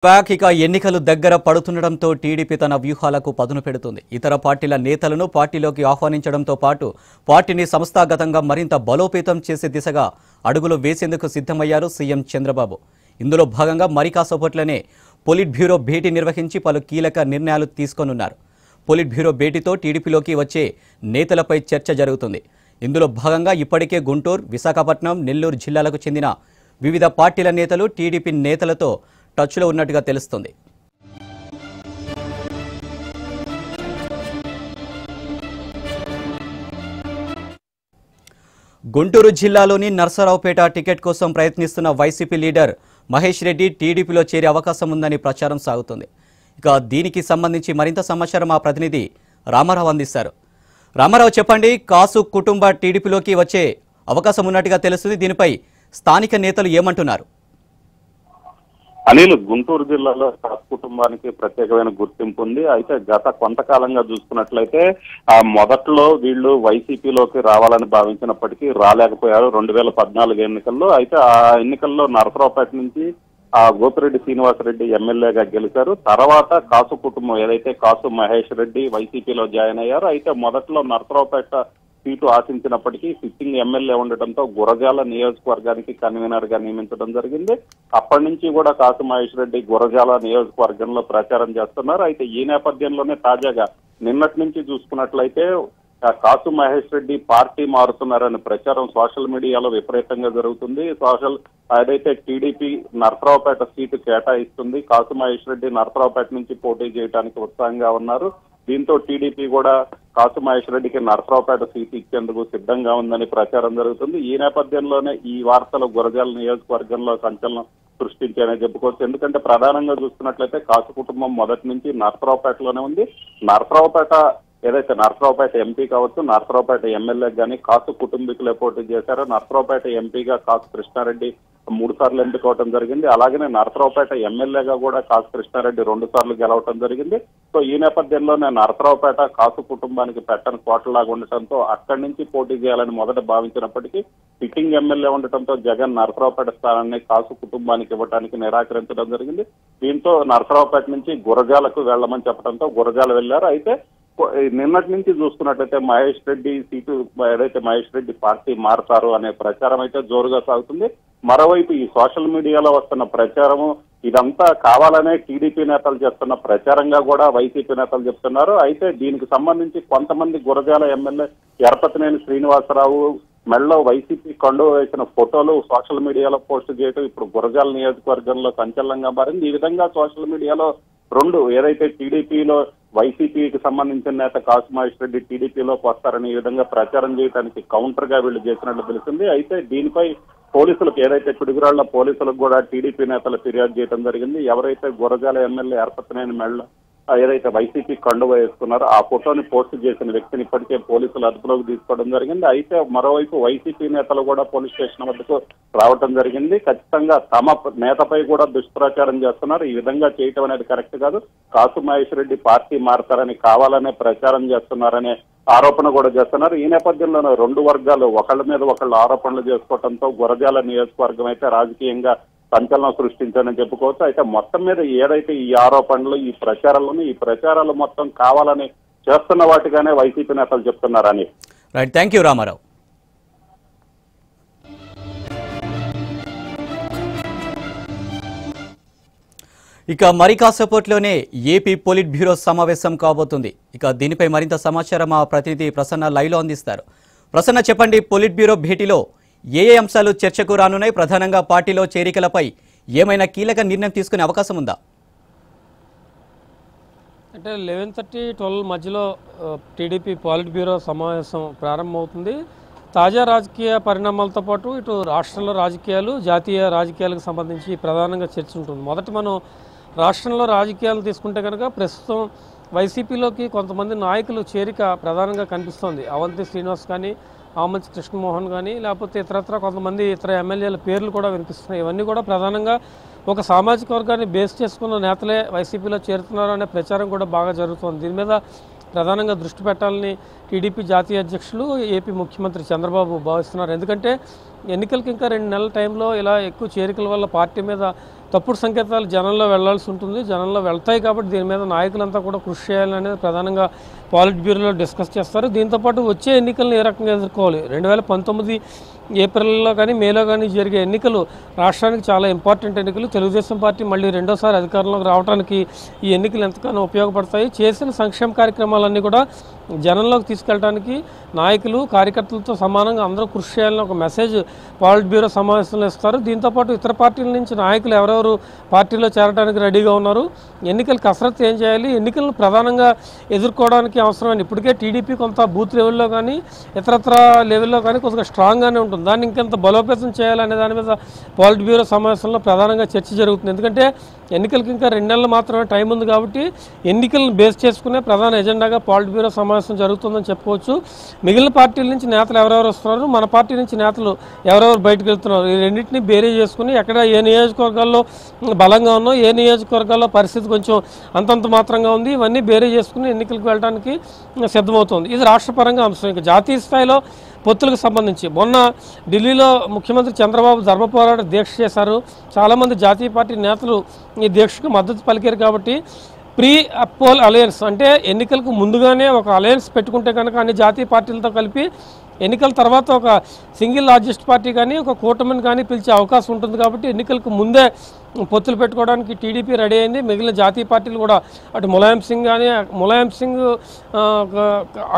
ఇక ఎన్నికలు దగ్గర పడుతుండటంతో టీడీపీ తన వ్యూహాలకు పదును పెడుతుంది. ఇతర పార్టీల నేతలను పార్టీలోకి ఆహ్వానించడంతో పాటు పార్టీని సంస్థాగతంగా మరింత బలోపేతం చేసే దిశగా అడుగులు వేసేందుకు సిద్ధమయ్యారు సీఎం చంద్రబాబు. ఇందులో భాగంగా మరి కాసేపట్లోనే పొలిట్ బ్యూరో భేటీ నిర్వహించి పలు కీలక నిర్ణయాలు తీసుకోనున్నారు. పొలిట్ బ్యూరో భేటీతో టీడీపీలోకి వచ్చే నేతలపై చర్చ జరుగుతుంది. ఇందులో భాగంగా ఇప్పటికే గుంటూరు, విశాఖపట్నం, నెల్లూరు జిల్లాలకు చెందిన వివిధ పార్టీల నేతలు టీడీపీ నేతలతో టచ్లో ఉన్నట్టుగా తెలుస్తుంది. గుంటూరు జిల్లాలోని నర్సరావుపేట టికెట్ కోసం ప్రయత్నిస్తున్న వైసీపీ లీడర్ మహేష్ రెడ్డి టీడీపీలో చేరే అవకాశం ఉందని ప్రచారం సాగుతుంది. ఇక దీనికి సంబంధించి మరింత సమాచారం మా ప్రతినిధి రామారావు అందిస్తారు. రామారావు, చెప్పండి, కాసు కుటుంబ టీడీపీలోకి వచ్చే అవకాశం ఉన్నట్టుగా తెలుస్తుంది. దీనిపై స్థానిక నేతలు ఏమంటున్నారు? అనిల్, గుంటూరు జిల్లాలో కాసు కుటుంబానికి ప్రత్యేకమైన గుర్తింపు ఉంది. అయితే గత కొంతకాలంగా చూసుకున్నట్లయితే మొదట్లో వీళ్ళు వైసీపీలోకి రావాలని భావించినప్పటికీ రాలేకపోయారు 2014 ఎన్నికల్లో. అయితే ఆ ఎన్నికల్లో నరసరావుపేట నుంచి గోపిరెడ్డి శ్రీనివాసరెడ్డి ఎమ్మెల్యేగా గెలిచారు. తర్వాత కాసు కుటుంబం ఏదైతే కాసు మహేష్ రెడ్డి వైసీపీలో జాయిన్ అయ్యారు. అయితే మొదట్లో నరసరావుపేట సీటు ఆశించినప్పటికీ సిట్టింగ్ ఎమ్మెల్యే ఉండటంతో గురజాల నియోజకవర్గానికి కన్వీనర్ గా నియమించడం జరిగింది. అప్పటి నుంచి కూడా కాసు మహేష్ రెడ్డి గురజాల నియోజకవర్గంలో ప్రచారం చేస్తున్నారు. అయితే ఈ నేపథ్యంలోనే తాజాగా నిన్నటి నుంచి చూసుకున్నట్లయితే కాసు మహేష్ రెడ్డి పార్టీ మారుతున్నారనే ప్రచారం సోషల్ మీడియాలో విపరీతంగా జరుగుతుంది. ఏదైతే టీడీపీ నరసరావుపేట సీటు కేటాయిస్తుంది, కాసు మహేష్ రెడ్డి నరసరావుపేట నుంచి పోటీ చేయడానికి ఉత్సాహంగా ఉన్నారు. దీంతో టీడీపీ కూడా కాసు మహేష్ రెడ్డికి నరసరావుపేట సీటు ఇచ్చేందుకు సిద్ధంగా ఉందని ప్రచారం జరుగుతుంది. ఈ నేపథ్యంలోనే ఈ వార్తలు గురజాల నియోజకవర్గంలో సంచలనం సృష్టించాయని చెప్పుకోవచ్చు. ఎందుకంటే ప్రధానంగా చూసుకున్నట్లయితే కాసు కుటుంబం మొదటి నుంచి నరసరావుపేటలోనే ఉంది. నరసరావుపేట ఎంపీ కావచ్చు, నరసరావుపేట ఎమ్మెల్యే కానీ కాసు కుటుంబీకులే పోటీ చేశారు. నరసరావుపేట ఎంపీగా కాసు కృష్ణారెడ్డి 3 సార్లు ఎంపికవటం జరిగింది. అలాగనే నరసరావుపేట ఎమ్మెల్యేగా కూడా కాసు కృష్ణారెడ్డి 2 సార్లు గెలవటం జరిగింది. సో ఈ నేపథ్యంలోనే నరసరావుపేట కాసు కుటుంబానికి పెట్టని కోటలాగా ఉండటంతో అక్కడి నుంచి పోటీ చేయాలని మొదట భావించినప్పటికీ సిట్టింగ్ ఎమ్మెల్యే ఉండటంతో జగన్ నరసరావుపేట స్థానాన్ని కాసు కుటుంబానికి ఇవ్వడానికి నిరాకరించడం జరిగింది. దీంతో నరసరావుపేట నుంచి గురజాలకు వెళ్లమని చెప్పడంతో గురజాల వెళ్లారు. అయితే నిన్నటి నుంచి చూసుకున్నట్లయితే మహేష్ రెడ్డి సీటు ఏదైతే మహేష్ రెడ్డి పార్టీ మారతారు అనే ప్రచారం అయితే జోరుగా సాగుతుంది. మరోవైపు ఈ సోషల్ మీడియాలో వస్తున్న ప్రచారము ఇదంతా కావాలనే టీడీపీ నేతలు చేస్తున్న ప్రచారంగా కూడా వైసీపీ నేతలు చెప్తున్నారు. అయితే దీనికి సంబంధించి కొంతమంది గురజాల ఎమ్మెల్యే ఎరపతినేని శ్రీనివాసరావు మెడలో వైసీపీ కండువ వేసిన ఫోటోలు సోషల్ మీడియాలో పోస్ట్ చేయడం ఇప్పుడు గురజాల నియోజకవర్గంలో సంచలనంగా మారింది. ఈ విధంగా సోషల్ మీడియాలో ఏదైతే టీడీపీలో వైసీపీకి సంబంధించిన నేత కాసు మహేష్ రెడ్డి టీడీపీలోకి వస్తారని ఈ విధంగా ప్రచారం చేయడానికి కౌంటర్ గా వీళ్ళు చేసినట్లు తెలిసింది. అయితే దీనిపై పోలీసులకు ఏదైతే పిడుగురాళ్ల పోలీసులకు కూడా టీడీపీ నేతలు ఫిర్యాదు చేయడం జరిగింది. ఎవరైతే గురజాల ఎమ్మెల్యే ఎరపతినేని మెడలో ఏదైతే వైసీపీ కండువ వేసుకున్నారో ఆ ఫోటోని పోస్ట్ చేసిన వ్యక్తిని ఇప్పటికే పోలీసులు అదుపులోకి తీసుకోవడం జరిగింది. అయితే మరోవైపు వైసీపీ నేతలు కూడా పోలీస్ స్టేషన్ వద్దకు రావడం జరిగింది. ఖచ్చితంగా తమ నేతపై కూడా దుష్ప్రచారం చేస్తున్నారు. ఈ విధంగా చేయటం అనేది కరెక్ట్ కాదు. కాసు మహేష్ రెడ్డి పార్టీ మారతారని కావాలనే ప్రచారం చేస్తున్నారనే ఆరోపణ కూడా చేస్తున్నారు. ఈ నేపథ్యంలో 2 వర్గాలు ఒకళ్ళ మీద ఒకళ్ళు ఆరోపణలు చేసుకోవడంతో గురజాల నియోజకవర్గం అయితే రాజకీయంగా సంచలనం సృష్టించాలని చెప్పుకోవచ్చు. అయితే మొత్తం మీద ఏదైతే ఈ ఆరోపణలు ఈ ప్రచారాలు మొత్తం కావాలని చేస్తున్న వాటిగానే వైసీపీ నేతలు చెప్తున్నారని. Right, thank you Ramarao. ఇక మరి కాసేపట్లోనే ఏపీ పొలిట్ బ్యూరో సమావేశం కాబోతుంది. ఇక దీనిపై మరింత సమాచారం మా ప్రతినిధి ప్రసన్న లైవ్లో అందిస్తారు. ప్రసన్న, చెప్పండి, పొలిట్ బ్యూరో భేటీలో ఏ అంశాలు చర్చకు రానున్నాయి? ప్రధానంగా పార్టీలో చేరికలపై ఏమైనా కీలక నిర్ణయం తీసుకునే అవకాశం ఉందా? అంటే 11:30-12 మధ్యలో టీడీపీ పాలిట్ బ్యూరో సమావేశం ప్రారంభమవుతుంది. తాజా రాజకీయ పరిణామాలతో పాటు ఇటు రాష్ట్రంలో రాజకీయాలు, జాతీయ రాజకీయాలకు సంబంధించి ప్రధానంగా చర్చ ఉంటుంది. మొదట మనం రాష్ట్రంలో రాజకీయాలు తీసుకుంటే కనుక ప్రస్తుతం వైసీపీలోకి కొంతమంది నాయకులు చేరిక ప్రధానంగా కనిపిస్తోంది. అవంతి శ్రీనివాస్ కానీ, ఆమంచి కృష్ణమోహన్ కానీ, లేకపోతే ఇతరత్ర కొంతమంది ఇతర ఎమ్మెల్యేల పేర్లు కూడా వినిపిస్తున్నాయి. ఇవన్నీ కూడా ప్రధానంగా ఒక సామాజిక వర్గాన్ని బేస్ చేసుకున్న నేతలే వైసీపీలో చేరుతున్నారు అనే ప్రచారం కూడా బాగా జరుగుతోంది. దీని మీద ప్రధానంగా దృష్టి పెట్టాలని టీడీపీ జాతీయ అధ్యక్షులు ఏపీ ముఖ్యమంత్రి చంద్రబాబు భావిస్తున్నారు. ఎందుకంటే ఎన్నికలకు ఇంకా 2 నెలల టైంలో ఇలా ఎక్కువ చేరికల వల్ల పార్టీ మీద తప్పుడు సంకేతాలు జనంలో వెళ్లాల్సి ఉంటుంది. జనంలో వెళ్తాయి కాబట్టి దీని మీద నాయకులంతా కూడా కృషి చేయాలనేది ప్రధానంగా పాలిట్ బ్యూరోలో డిస్కస్ చేస్తారు. దీంతోపాటు వచ్చే ఎన్నికలను ఏ రకంగా ఎదుర్కోవాలి, 2019 ఏప్రిల్లో కానీ మేలో కానీ జరిగే ఎన్నికలు రాష్ట్రానికి చాలా ఇంపార్టెంట్ ఎన్నికలు. తెలుగుదేశం పార్టీ మళ్ళీ రెండోసారి అధికారంలోకి రావడానికి ఈ ఎన్నికలు ఎంతగానో ఉపయోగపడతాయి. చేసిన సంక్షేమ కార్యక్రమాలన్నీ కూడా జనంలోకి తీసుకెళ్ళడానికి నాయకులు కార్యకర్తలతో సమానంగా అందరూ కృషి చేయాలని ఒక మెసేజ్ పాలిట్ బ్యూరో సమావేశంలో ఇస్తారు. దీంతోపాటు ఇతర పార్టీల నుంచి నాయకులు ఎవరెవరు పార్టీలో చేరడానికి రెడీగా ఉన్నారు, ఎన్నికలు కసరత్తు ఏం చేయాలి, ఎన్నికలను ప్రధానంగా ఎదుర్కోవడానికి అవసరమైన ఇప్పటికే టీడీపీ కొంత బూత్ లెవెల్లో కానీ ఇతరత్ర లెవెల్లో కానీ కొంచెం స్ట్రాంగ్గానే ఉంటుంది. దాన్ని ఇంకెంత బలోపేతం చేయాలనే దాని మీద పాలిట్ బ్యూరో సమావేశంలో ప్రధానంగా చర్చ జరుగుతుంది. ఎందుకంటే ఎన్నికలకి ఇంకా 2 నెలలు మాత్రమే టైం ఉంది కాబట్టి ఎన్నికలను బేస్ చేసుకునే ప్రధాన ఎజెండాగా పాలిట్ బ్యూరో సమావేశం జరుగుతుందని చెప్పుకోవచ్చు. మిగిలిన పార్టీల నుంచి నేతలు ఎవరెవరు వస్తున్నారు, మన పార్టీ నుంచి నేతలు ఎవరెవరు బయటకు వెళ్తున్నారు, ఈ రెండింటినీ బేరీ చేసుకుని ఎక్కడ ఏ నియోజకవర్గాల్లో బలంగా ఉన్నో ఏ నియోజకవర్గాల్లో పరిస్థితి కొంచెం అంతంత మాత్రంగా ఉంది, ఇవన్నీ బేరీ చేసుకుని ఎన్నికలకు వెళ్ళడానికి సిద్ధమవుతోంది. ఇది రాష్ట్రపరంగా అంశం. ఇంకా జాతీయ స్థాయిలో పొత్తులకు సంబంధించి మొన్న ఢిల్లీలో ముఖ్యమంత్రి చంద్రబాబు ధర్మ పోరాట దీక్ష చేశారు. చాలామంది జాతీయ పార్టీ నేతలు ఈ దీక్షకు మద్దతు పలికారు. కాబట్టి ప్రీ పోల్ అలయన్స్ అంటే ఎన్నికలకు ముందుగానే ఒక అలయన్స్ పెట్టుకుంటే కనుక అన్ని జాతీయ పార్టీలతో కలిపి ఎన్నికల తర్వాత ఒక సింగిల్ లార్జెస్ట్ పార్టీ కానీ ఒక కూటమిని కానీ పిలిచే అవకాశం ఉంటుంది. కాబట్టి ఎన్నికలకు ముందే పొత్తులు పెట్టుకోవడానికి టీడీపీ రెడీ అయింది. మిగిలిన జాతీయ పార్టీలు కూడా అటు ములాయం సింగ్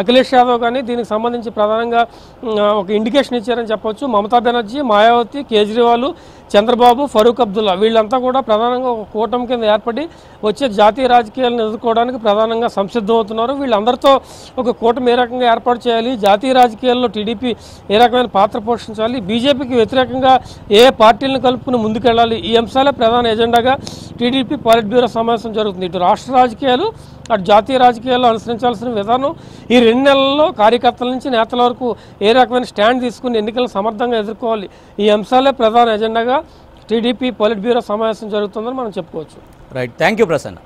అఖిలేష్ యాదవ్ కానీ దీనికి సంబంధించి ప్రధానంగా ఒక ఇండికేషన్ ఇచ్చారని చెప్పొచ్చు. మమతా బెనర్జీ, మాయావతి, కేజ్రీవాల్, చంద్రబాబు, ఫరూక్ అబ్దుల్లా వీళ్ళంతా కూడా ప్రధానంగా ఒక కూటమి కింద ఏర్పడి వచ్చే జాతీయ రాజకీయాలను ఎదుర్కోవడానికి ప్రధానంగా సంసిద్ధమవుతున్నారు. వీళ్ళందరితో ఒక కూటమి ఏ రకంగా ఏర్పాటు చేయాలి, జాతీయ రాజకీయాల్లో టీడీపీ ఏ రకమైన పాత్ర పోషించాలి, బీజేపీకి వ్యతిరేకంగా ఏ పార్టీలను కలుపుకుని ముందుకెళ్ళాలి, ఈ అంశాలే ప్రధాన ఎజెండాగా టీడీపీ పాలిట్ బ్యూరో సమావేశం జరుగుతుంది. ఇటు రాష్ట్ర రాజకీయాలు అటు జాతీయ రాజకీయాల్లో అనుసరించాల్సిన విధానం, ఈ 2 నెలల్లో కార్యకర్తల నుంచి నేతల వరకు ఏ రకమైన స్టాండ్ తీసుకుని ఎన్నికలను సమర్థంగా ఎదుర్కోవాలి, ఈ అంశాలే ప్రధాన ఎజెండాగా టీడీపీ పాలిట్ బ్యూరో సమావేశం జరుగుతుందని మనం చెప్పుకోవచ్చు. Right, thank you Prasanna.